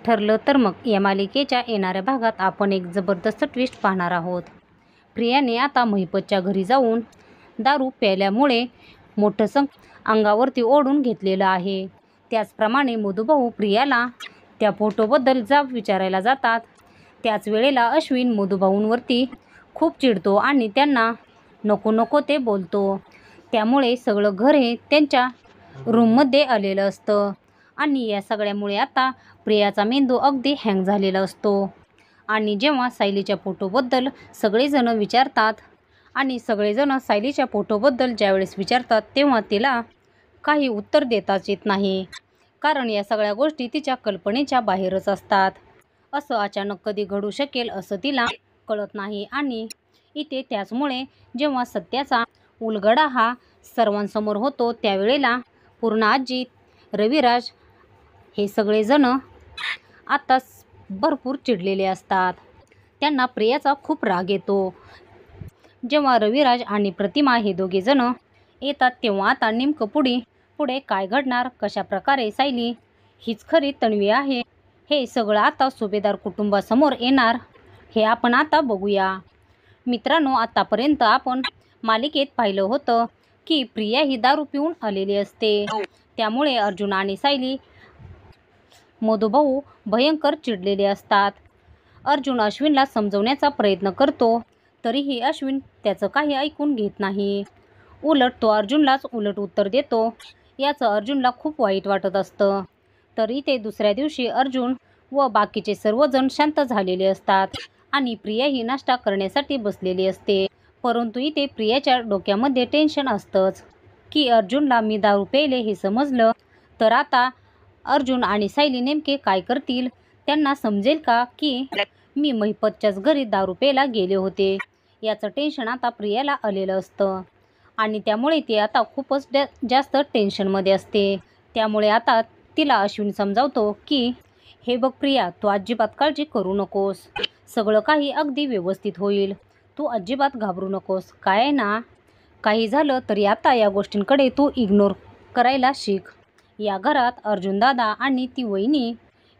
ठरलं तर मग या मालिकेच्या येणाऱ्या भागात आपण एक जबरदस्त ट्विस्ट पाहणार आहोत। प्रियाने आता महिपतच्या घरी जाऊन दारू प्यायल्यामुळे मोठं अंगावरती ओढून घेतलेलं आहे। त्याचप्रमाणे मधुभाऊ प्रियाला त्या फोटोबद्दल जाब विचारायला जातात। त्याच वेळेला अश्विन मधुभाऊंवरती खूप चिडतो आणि त्यांना नको नको ते बोलतो। त्यामुळे सगळं घर हे त्यांच्या रूममध्ये आलेलं असतं आणि या सगळ्यामुळे आता प्रियाचा मेंदू अगदी हँग झालेला असतो। आणि जेव्हा सायलीच्या फोटोबद्दल सगळेजण विचारतात आणि सगळेजण सायलीच्या फोटोबद्दल ज्यावेळेस विचारतात तेव्हा तिला काही उत्तर देताच येत नाही, कारण या सगळ्या गोष्टी तिच्या कल्पनेच्या बाहेरच असतात। असं अचानक कधी घडू शकेल असं तिला कळत नाही। आणि इथे त्याचमुळे जेव्हा सत्याचा उलगडा हा सर्वांसमोर होतो त्यावेळेला पूर्णा आजी, रविराज हे सगळेजण आता भरपूर चिडलेले असतात। त्यांना प्रियाचा खूप राग येतो। जेव्हा रविराज आणि प्रतिमा हे दोघेजण येतात तेव्हा आता नेमकं पुढे काय घडणार, कशा प्रकारे सायली हीच खरी तन्वी आहे हे सगळं आता सुभेदार कुटुंबासमोर येणार हे आपण आता बघूया। मित्रांनो, आतापर्यंत आपण मालिकेत पाहिलं होतं की प्रिया ही दारू पिऊन आलेली असते। त्यामुळे अर्जुन आणि सायली मधुभाऊ भयंकर चिडलेले असतात। अर्जुन अश्विनला समजवण्याचा प्रयत्न करतो, तरीही अश्विन त्याचं काही ऐकून घेत नाही। उलट तो अर्जुनलाच उलट उत्तर देतो। याचं अर्जुनला खूप वाईट वाटत असतं। तर इथे दुसऱ्या दिवशी अर्जुन व बाकीचे सर्वजण शांत झालेले असतात आणि प्रिया ही नाश्ता करण्यासाठी बसलेली असते। परंतु इथे प्रियाच्या डोक्यामध्ये टेन्शन असतंच की अर्जुनला मी दारू प्यायले हे समजलं तर आता अर्जुन आणि सायली नेमके काय करतील, त्यांना समजेल का की मी महिपतच्याच घरी दारू प्यायला गेले होते, याचं टेन्शन आता प्रियाला आलेलं असतं आणि त्यामुळे ती आता खूपच जास्त टेन्शनमध्ये असते। त्यामुळे आता तिला अश्विन समजावतो की हे बघ प्रिया, तू अजिबात काळजी करू नकोस, सगळं काही अगदी व्यवस्थित होईल, तू अजिबात घाबरू नकोस, काय आहे ना, काही झालं तरी आता या गोष्टींकडे तू इग्नोर करायला शिक। या घरात अर्जुन दादा आणि ती वहिनी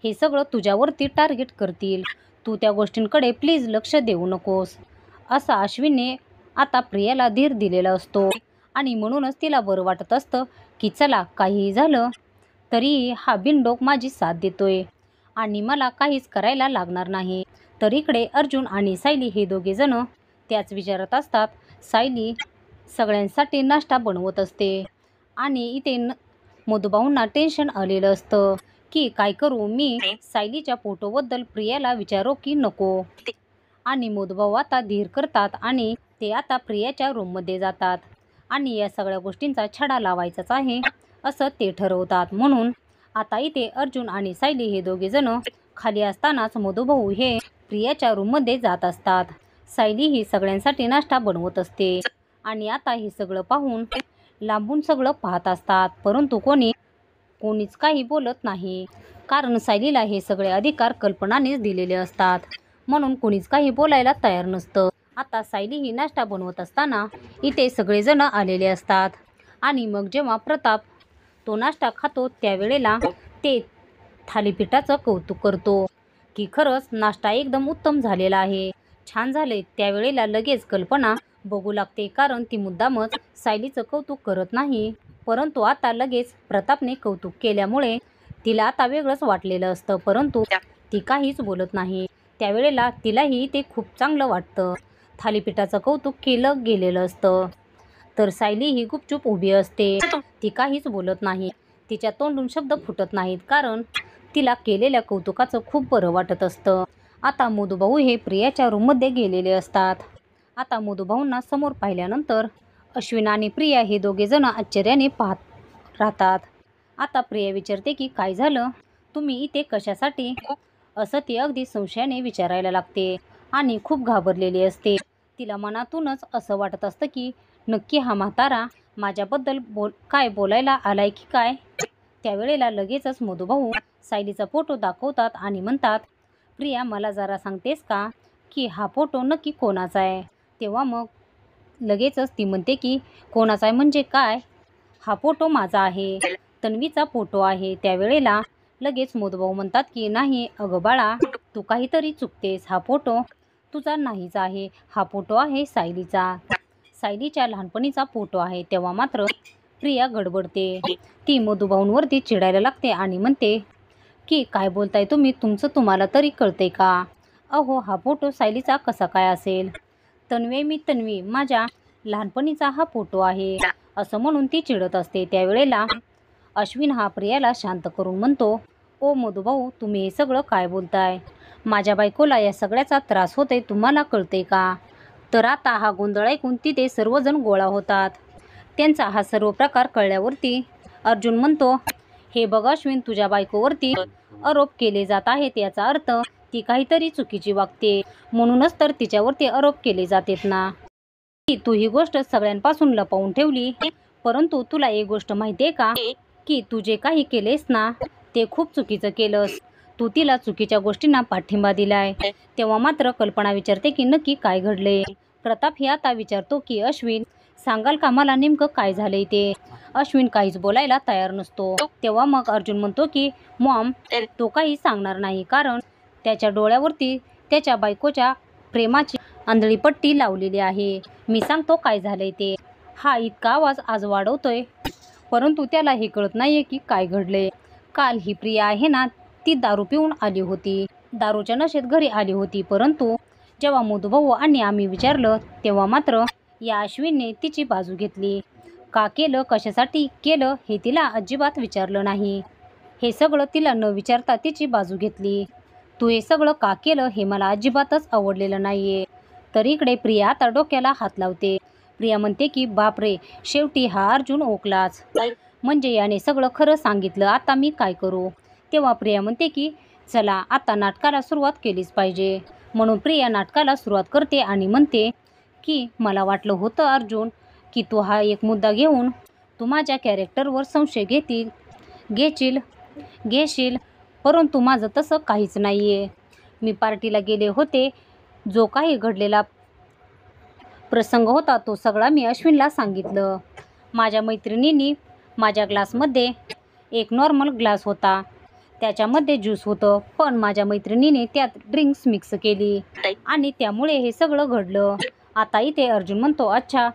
हे सगळं तुझ्यावरती टार्गेट करतील, तू त्या गोष्टींकडे प्लीज लक्ष देऊ नकोस, असा अश्विनने आता प्रियाला धीर दिलेला असतो। आणि म्हणूनच तिला बरं वाटत असतं की चला काहीही झालं तरी हा बिनडोक माझी साथ देतोय आणि मला काहीच करायला लागणार नाही। तर इकडे अर्जुन आणि सायली हे दोघेजण त्याच विचारत असतात। सायली सगळ्यांसाठी नाश्ता बनवत असते आणि इथे मधुभाऊंना टेन्शन आलेलं असतं की काय करू, मी सायलीच्या फोटोबद्दल प्रियाला विचारो की नको। आणि मधुभाऊ आता धीर करतात आणि ते आता प्रियाच्या रूममध्ये जातात आणि या सगळ्या गोष्टींचा छडा लावायचाच आहे असं ते ठरवतात। म्हणून आता इथे अर्जुन आणि सायली हे दोघेजण खाली असतानाच मधुभाऊ हे प्रियाच्या रूममध्ये जात असतात। सायली ही सगळ्यांसाठी नाश्ता बनवत असते आणि आता हे सगळं पाहून लांबून सगळं पाहत असतात, परंतु कोणीच काही बोलत नाही, कारण सायलीला हे सगळे अधिकार कल्पनानेच दिलेले असतात, म्हणून कोणीच काही बोलायला तयार नसतं। आता सायली ही नाश्ता बनवत असताना इथे सगळेजण आलेले असतात आणि मग जेव्हा प्रताप तो नाश्ता खातो त्यावेळेला ते थालीपीठाचं कौतुक करतो की खरंच नाश्ता एकदम उत्तम झालेला आहे, छान झाले। त्यावेळेला लगेच कल्पना बघू लागते, कारण ती मुद्दामच सायलीचं कौतुक करत नाही, परंतु आता लगेच प्रतापने कौतुक केल्यामुळे तिला आता वेगळंच वाटलेलं असतं, परंतु ती काहीच बोलत नाही। त्यावेळेला तिलाही ते खूप चांगलं वाटतं, थालीपीठाचं कौतुक केलं गेलेलं असतं। तर सायली ही गुपचूप उभी असते, ती काहीच बोलत नाही, तिच्या तोंडून शब्द फुटत नाहीत, कारण तिला केलेल्या कौतुकाचं खूप बरं वाटत असतं। आता मधुभाऊ हे प्रियाच्या रूममध्ये गेलेले असतात। आता मधुभाऊंना समोर पाहिल्यानंतर अश्विन आणि प्रिया हे दोघेजण आश्चर्याने पाहत राहतात। आता प्रिया विचारते की काय झालं, तुम्ही इथे कशासाठी, असं ती अगदी संशयाने विचारायला लागते आणि खूप घाबरलेली असते। तिला मनातूनच असं वाटत असतं की नक्की हा म्हातारा माझ्याबद्दल काय बोलायला आलाय की काय। त्यावेळेला लगेचच मधुभाऊ सायलीचा फोटो दाखवतात आणि म्हणतात, प्रिया मला जरा सांगतेस का की हा फोटो नक्की कोणाचा आहे। तेव्हा मग लगेचच ती म्हणते की कोणाचा आहे म्हणजे काय, हा फोटो माझा आहे, तन्वीचा फोटो आहे। त्यावेळेला लगेच मधुभाऊ म्हणतात की नाही अगं बाळा, तू काहीतरी चुकतेस. हा फोटो तुझा नाहीच आहे. हा फोटो आहे सायलीचा. सायलीच्या लहानपणीचा फोटो आहे. तेव्हा मात्र प्रिया गडबडते. ती मधुभाऊंवरती चिडायला लागते आणि म्हणते की काय बोलताय तुम्ही? तुमचं तुम्हाला तरी कळतंय का? अहो, हा फोटो सायलीचा कसा काय असेल? तन्वी, मी तन्वी, माझ्या लहानपणीचा हा फोटो आहे असं म्हणून ती चिडत असते. त्यावेळेला अश्विन हा प्रियाला शांत करून म्हणतो, ओ मधुभाऊ, तुम्ही हे सगळं काय बोलताय? माझ्या बायकोला या सगळ्याचा त्रास होतोय, तुम्हाला कळते का? तर आता हा गोंधळ ऐकून तिथे सर्वजण गोळा होतात. त्यांचा हा सर्व प्रकार कळल्यावरती अर्जुन म्हणतो, हे बघ अश्विन, तुझ्या बायकोवरती आरोप केले जात आहेत. याचा अर्थ ती काहीतरी चुकीची वागते, म्हणूनच तर तिच्यावरती आरोप केले जातात ना. तू ही गोष्ट सगळ्यांपासून लपवून ठेवली. परंतु तुला एक गोष्ट माहिती आहे का, की तू जे काही केलेस ना ते खूप चुकीचं केलंस. तू तिला चुकीच्या गोष्टींना पाठिंबा दिलाय. तेव्हा मात्र कल्पना विचारते की नक्की काय घडले. प्रताप हे आता विचारतो की अश्विन, सांगाल का मला नेमकं काय झालंय ते? अश्विन काहीच बोलायला तयार नसतो. तेव्हा मग अर्जुन म्हणतो की मॉम, तो काही सांगणार नाही, कारण त्याच्या डोळ्यावरती त्याच्या बायकोच्या प्रेमाची आंधळी पट्टी लावलेली आहे. मी सांगतो काय झालंय ते. हा इतका आवाज आज वाढवतोय, परंतु त्याला हे कळत नाहीये की काय घडलंय. काल ही प्रिया आहे ना, ती दारू पिऊन आली होती. दारूच्या नशेत घरी आली होती. परंतु जेव्हा मधुभाऊ आणि आम्ही विचारलं तेव्हा मात्र या अश्विनने तिची बाजू घेतली. का केलं, कशासाठी केलं हे तिला अजिबात विचारलं नाही. हे सगळं तिला न विचारता तिची बाजू घेतली. तू हे सगळं का केलं हे मला अजिबातच आवडलेलं नाहीये. तर इकडे प्रिया आता डोक्याला हात लावते. प्रिया म्हणते की बापरे, शेवटी हा अर्जुन ओकलाच. म्हणजे याने सगळं खरं सांगितलं. आता मी काय करू? तेव्हा प्रिया म्हणते की चला आता नाटकाला सुरुवात केलीच पाहिजे. म्हणून प्रिया नाटकाला सुरुवात करते आणि म्हणते की मला वाटलं होतं अर्जुन की तू हा एक मुद्दा घेऊन तू माझ्या कॅरेक्टरवर संशय घेशील, परंतु माझं तसं काहीच नाहीये. मी पार्टीला गेले होते. जो काही घडलेला प्रसंग होता तो सगळा मी अश्विनला सांगितलं. माझ्या मैत्रिणींनी माझ्या ग्लासमध्ये एक नॉर्मल ग्लास होता, त्याच्यामध्ये ज्यूस होतं, पण माझ्या मैत्रिणीने त्यात ड्रिंक्स मिक्स केली आणि त्यामुळे हे सगळं घडलं. आता इथे अर्जुन म्हणतो, अच्छा,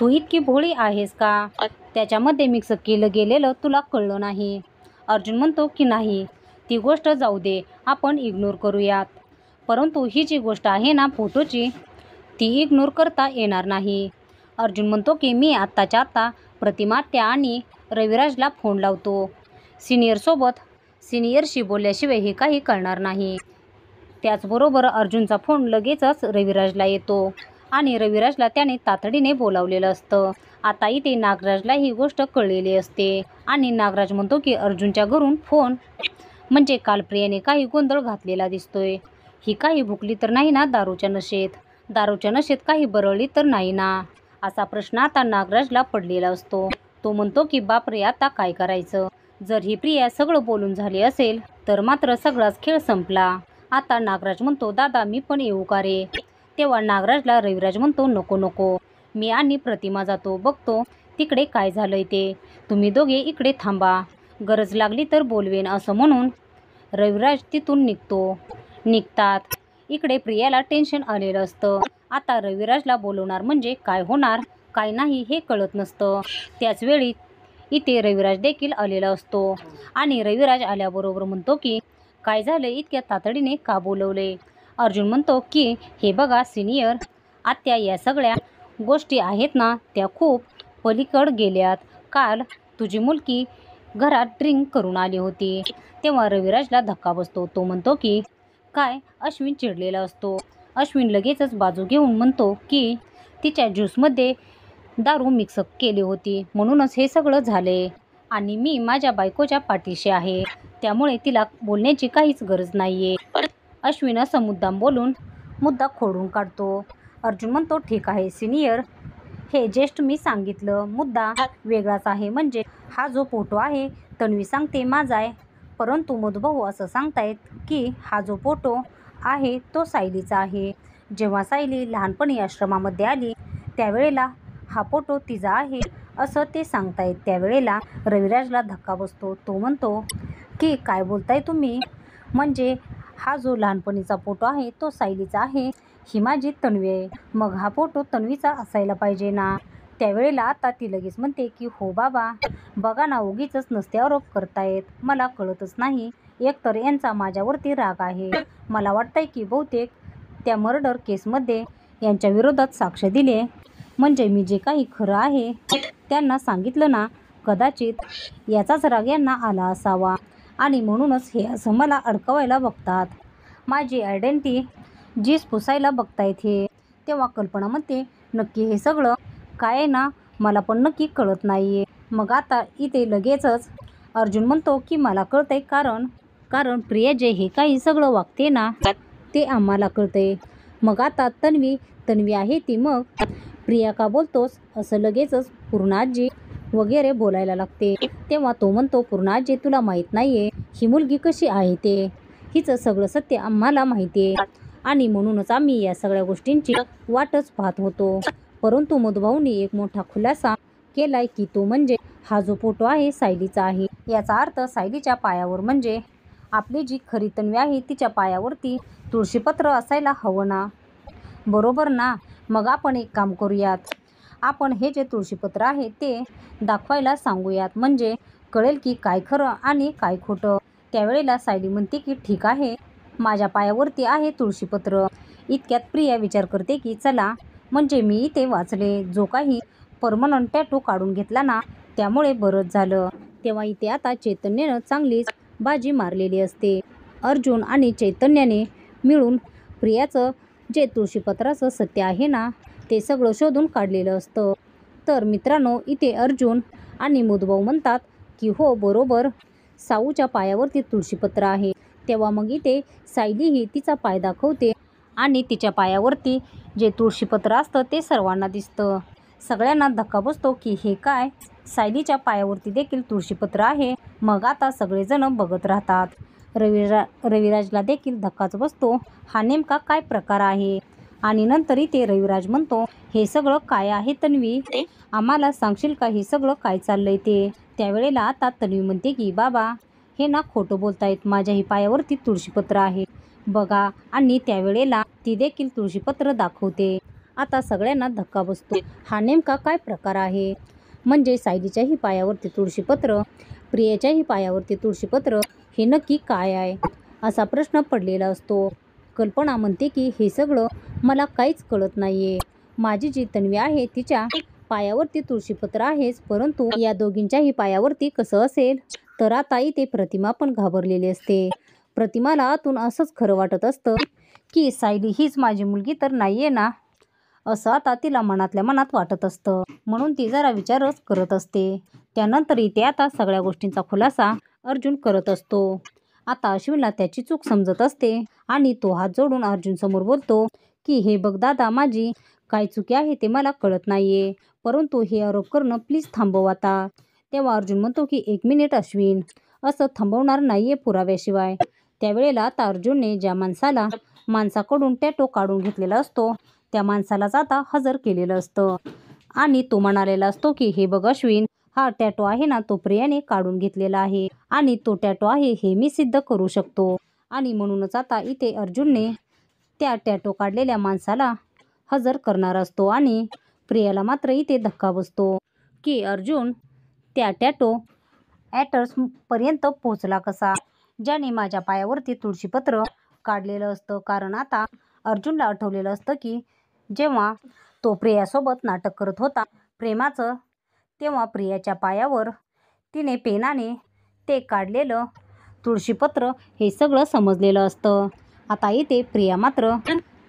तू इतकी भोळी आहेस का? त्याच्यामध्ये मिक्स केलं गेलेलं तुला कळलं नाही? अर्जुन म्हणतो की नाही, ती गोष्ट जाऊ दे, आपण इग्नोर करूयात. परंतु ही जी गोष्ट आहे ना फोटोची, ती इग्नोर करता येणार नाही. अर्जुन म्हणतो की मी आत्ताच्या आत्ता प्रतिमात्या आणि रविराजला फोन लावतो. सिनियरशी बोलल्याशिवाय हे काही कळणार नाही. त्याचबरोबर अर्जुनचा फोन लगेचच रविराजला येतो आणि रविराजला त्याने तातडीने बोलावलेलं असतं. आता इथे नागराजला ही गोष्ट कळलेली असते आणि नागराज म्हणतो की अर्जुनच्या घरून फोन, म्हणजे काल प्रियाने काही गोंधळ घातलेला दिसतोय. ही काही भुकली तर नाही ना दारूच्या नशेत काही बरळली तर नाही ना? असा प्रश्न आता नागराजला पडलेला असतो. तो म्हणतो की बापरे, आता काय करायचं? जर ही प्रिया सगळं बोलून झाली असेल तर मात्र सगळाच खेळ संपला. आता नागराज म्हणतो, दादा मी पण येऊ का रे? तेव्हा नागराजला रविराज म्हणतो, नको, मी आणि प्रतिमा जातो, बघतो तिकडे काय झालंय ते. तुम्ही दोघे इकडे थांबा, गरज लागली तर बोलवेन. असं म्हणून रविराज तिथून निघतात. इकडे प्रियाला टेन्शन आलेलं असतं. आता रविराजला बोलवणार म्हणजे काय होणार काय नाही हे कळत नसतं. त्याचवेळी इथे रविराज देखील आलेला असतो आणि रविराज आल्याबरोबर म्हणतो की काय झालं, इतक्या तातडीने का बोलवले? अर्जुन म्हणतो की हे बघा सिनियर आत्या, या सगळ्या गोष्टी आहेत ना त्या खूप पलीकड गेल्यात. काल तुझी मुलगी घरात ड्रिंक करून आली होती. तेव्हा रविराजला धक्का बसतो. तो म्हणतो की काय? अश्विन चिडलेला असतो. अश्विन लगेचच बाजू घेऊन म्हणतो की तिच्या ज्यूसमध्ये दारू मिक्स केली होती, म्हणूनच हे सगळं झाले आणि मी माझ्या बायकोच्या पाठीशी आहे, त्यामुळे तिला बोलण्याची काहीच गरज नाहीये. अश्विन असं मुद्दाम बोलून मुद्दा खोडून काढतो. अर्जुन म्हणतो ठीक आहे सिनियर, हे जस्ट मी सांगितलं, मुद्दा वेगळाच आहे. म्हणजे हा जो फोटो आहे तन्वी सांगते माझा आहे, परंतु मधुभाऊ असं सांगतायत की हा जो फोटो आहे तो सायलीचा आहे. जेव्हा सायली लहानपणी आश्रमामध्ये आली त्यावेळेला हा फोटो तिचा आहे असं ते सांगतायत. त्यावेळेला रविराजला धक्का बसतो. तो म्हणतो की काय बोलताय तुम्ही? म्हणजे हा जो लहानपणीचा फोटो आहे तो सायलीचा आहे, ही माझी तन्वी आहे. मग हा फोटो तन्वीचा असायला पाहिजे ना. त्यावेळेला आता ती लगेच म्हणते की हो बाबा, बघा ना उगीचच नसते आरोप करतायत, मला कळतच नाही. एकतर यांचा माझ्यावरती राग आहे. मला वाटतंय की बहुतेक त्या मर्डर केसमध्ये यांच्या विरोधात साक्ष दिले, म्हणजे मी जे काही खरं आहे त्यांना सांगितलं ना, कदाचित याचाच राग यांना आला असावा आणि म्हणूनच हे असं मला अडकवायला बघतात. माझी आयडेंटिटी जीस पुसायला बघतायत हे. तेव्हा कल्पना म्हणते नक्की हे सगळं काय आहे ना, मला पण नक्की कळत नाही आहे. मग आता इथे लगेचच अर्जुन म्हणतो की मला कळतंय, कारण प्रिया जे हे काही सगळं वागते ना ते आम्हाला कळतंय. मग आता तन्वी आहे ती, मग प्रिया का बोलतोस असं लगेचच पूर्णाजी वगैरे बोलायला लागते. तेव्हा तो म्हणतो पूर्णाजी तुला माहीत नाही आहे ही मुलगी कशी आहे ते, हिचं सगळं सत्य आम्हाला माहिती आहे आणि म्हणूनच आम्ही या सगळ्या गोष्टींची वाटच पाहत होतो. परंतु मधुभाऊंनी एक मोठा खुलासा केलाय की तो म्हणजे हा जो फोटो आहे सायलीचा आहे. याचा अर्थ सायलीच्या पायावर, म्हणजे आपली जी खरी तन्वी आहे तिच्या पायावरती तुळशीपत्र असायला हवं ना, बरोबर ना. मग आपण एक काम करूयात, आपण हे जे तुळशीपत्र आहे ते दाखवायला सांगूयात, म्हणजे कळेल की काय खरं आणि काय खोटं. त्यावेळेला सायली म्हणते की ठीक आहे, माझ्या पायावरती आहे तुळशीपत्र. इतक्यात प्रिया विचार करते की चला, म्हणजे मी इथे वाचले जो काही परमनंट टॅटू काढून घेतला ना त्यामुळे बरंच झालं. तेव्हा इथे आता चैतन्यानं चांगलीच बाजी मारलेली असते. अर्जुन आणि चैतन्याने मिळून प्रियाचं जे तुळशीपत्राचं सत्य आहे ना ते सगळं शोधून काढलेलं असतं. तर मित्रांनो, इथे अर्जुन आणि मधुभाऊ म्हणतात की हो बरोबर, साऊच्या पायावरती तुळशीपत्र आहे. तेव्हा मग इथे सायली ही तिचा पाय दाखवते आणि तिच्या पायावरती जे तुळशीपत्र असतं ते सर्वांना दिसतं. सगळ्यांना धक्का बसतो की हे काय, सायलीच्या पायावरती देखील तुळशीपत्र आहे. मग आता सगळेजण बघत राहतात. रविराजला देखील धक्काच बसतो, हा नेमका काय प्रकार आहे. आणि नंतर इथे रविराज म्हणतो हे सगळं काय आहे तन्वी, आम्हाला सांगशील का हे सगळं काय चाललंय ते. त्यावेळेला आता तन्वी म्हणते की बाबा हे ना खोटं बोलतायत, माझ्याही पायावरती तुळशीपत्र आहे बघा. आणि त्यावेळेला ती देखील तुळशीपत्र दाखवते. आता सगळ्यांना धक्का बसतो, हा नेमका काय प्रकार आहे. म्हणजे सायलीच्याही पायावरती तुळशीपत्र, प्रियाच्याही पायावरती तुळशीपत्र, हे नक्की काय आहे असा प्रश्न पडलेला असतो. कल्पना म्हणते की हे सगळं मला काहीच कळत नाहीये. माझी जी तन्वी आहे तिच्या पायावरती तुळशीपत्र आहेच, परंतु या दोघींच्याही पायावरती कसं असेल. तर आता इथे प्रतिमा पण घाबरलेली असते. प्रतिमाला आतून असंच खरं वाटत असतं की सायली हीच माझी मुलगी तर नाहीये ना, असं आता तिला मनातल्या मनात वाटत असतं. म्हणून ती जरा विचारच करत असते. त्यानंतर इथे आता सगळ्या गोष्टींचा खुलासा अर्जुन करत असतो. आता अश्विनला त्याची चूक समजत असते आणि तो हात जोडून अर्जुन समोर बोलतो की हे बघ दादा, माझी काय चुकी आहे ते मला कळत नाहीये, परंतु हे आरोप करणं प्लीज थांबव आता. तेव्हा अर्जुन म्हणतो की 1 मिनिट अश्विन, असं थांबवणार नाहीये पुराव्याशिवाय. त्यावेळेला आता अर्जुनने ज्या माणसाकडून टॅटू काढून घेतलेला असतो त्या माणसालाच आता हजर केलेलं असतं आणि तो म्हणालेला असतो की हे बघ अश्विन, हा टॅटू आहे ना तो प्रियाने काढून घेतलेला आहे आणि तो टॅटू आहे हे मी सिद्ध करू शकतो. आणि म्हणूनच आता इथे अर्जुनने त्या टॅटू काढलेल्या माणसाला हजर करणार असतो आणि प्रियाला मात्र इथे धक्का बसतो की अर्जुन त्या टॅटू ॲटर्सपर्यंत पोहोचला कसा, ज्याने माझ्या पायावरती तुळशीपत्र काढलेलं असतं. कारण आता अर्जुनला आठवलेलं असतं की जेव्हा तो प्रियासोबत नाटक करत होता प्रेमाचं, तेव्हा प्रियाच्या पायावर तिने पेनाने ते काढलेलं तुळशीपत्र हे सगळं समजलेलं असतं. आता इथे प्रिया मात्र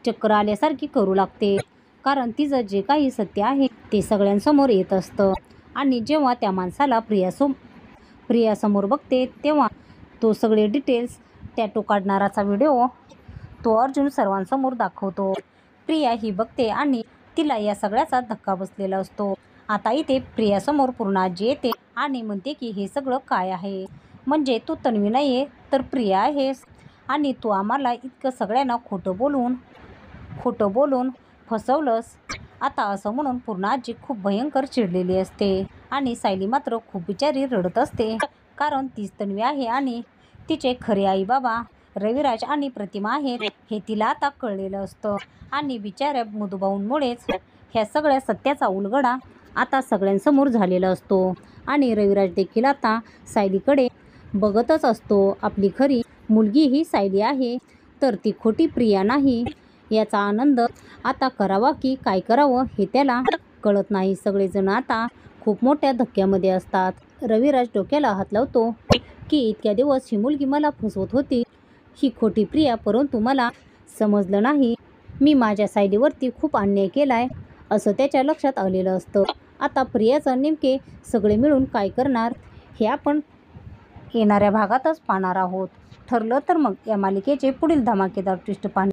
चक्कर आल्यासारखी करू लागते, कारण तिचं जे काही सत्य आहे ते सगळ्यांसमोर येत असतं. आणि जेव्हा त्या माणसाला प्रियासमोर बघते तेव्हा तो सगळे डिटेल्स टॅटू काढणाराचा व्हिडिओ तो अर्जुन सर्वांसमोर दाखवतो. प्रिया ही बघते आणि तिला या सगळ्याचा धक्का बसलेला असतो. आता इथे प्रियासमोर पूर्णाजी येते आणि म्हणते की हे सगळं काय आहे, म्हणजे तू तन्वी नाही आहे तर प्रिया आहेस आणि तू आम्हाला इतकं सगळ्यांना खोटं बोलून फसवलंस. आता असं म्हणून पूर्णाजी खूप भयंकर चिडलेली असते आणि सायली मात्र खूप बिचारी रडत असते, कारण तीच तन्वी आहे आणि तिचे खरे आई बाबा रविराज आणि प्रतिमा आहेत हे तिला आता कळलेलं असतं आणि बिचाऱ्या मधुभाऊंमुळेच ह्या सगळ्या सत्याचा उलगडा आता सगळ्यांसमोर झालेला असतो आणि रविराज देखील आता सायलीकडे बघतच असतो. आपली खरी मुलगी ही सायली आहे तर ती खोटी प्रिया नाही याचा आनंद आता करावा की काय करावं हे त्याला कळत नाही. सगळेजण आता खूप मोठ्या धक्क्यामध्ये असतात. रविराज डोक्याला हात लावतो की इतक्या दिवस ही मुलगी मला फसवत होती, ही खोटी प्रिया, परंतु मला समजलं नाही मी माझ्या सायलीवरती खूप अन्याय केलाय असं त्याच्या लक्षात आलेलं असतं. आता प्रियाचं नेमके सगळे मिळून काय करणार हे आपण येणाऱ्या भागातच पाहणार आहोत. ठरलं तर मग या मालिकेचे पुढील धमाकेदार ट्विस्ट पाहणे